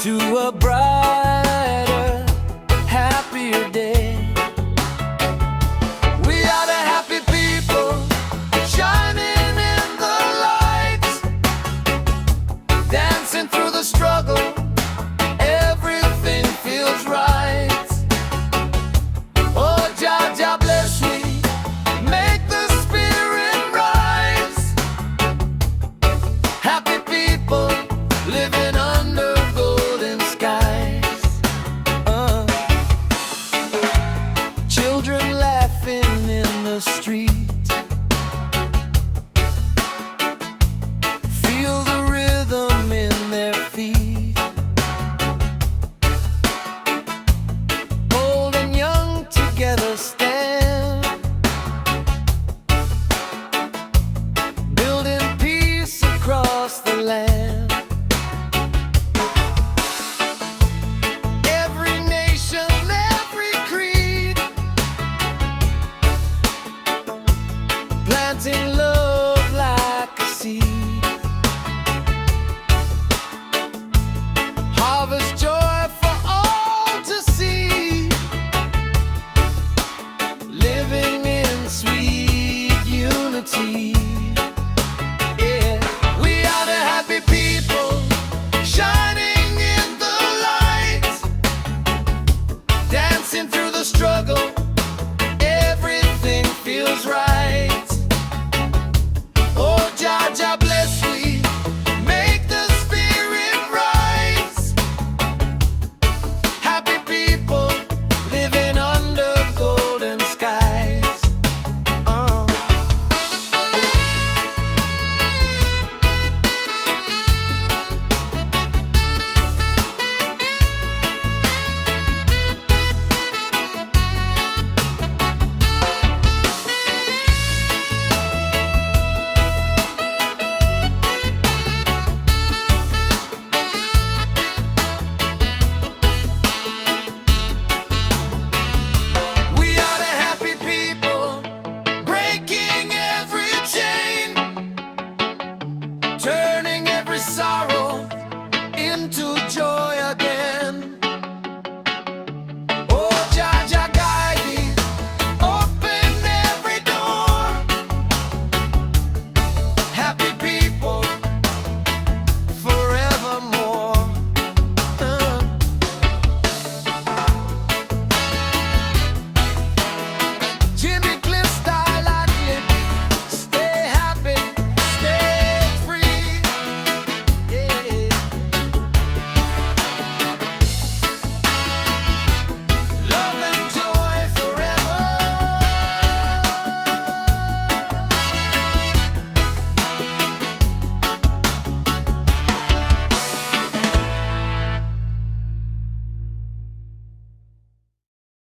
to a brighter, happier day. We are the happy people, shining in the lights, dancing through the struggle, everything feels right. Oh, Jah, Jah bless we, make the spirit rise. Happy people, living under golden skies. Children laughing in the street, feel the rhythm in their feet. Old and young together stand, building peace across the land. Every nation, every creed, planting love like a seed. Harvest joy for all to see, living in sweet unity. Yeah, we are the happy people, shining in the light, dancing through the struggle, everything feels right. Oh, Jah, Jah bless we, make the spirit rise. Happy people, living under golden skies. We are the happy people, breaking every chain, turning every sorrow into joy.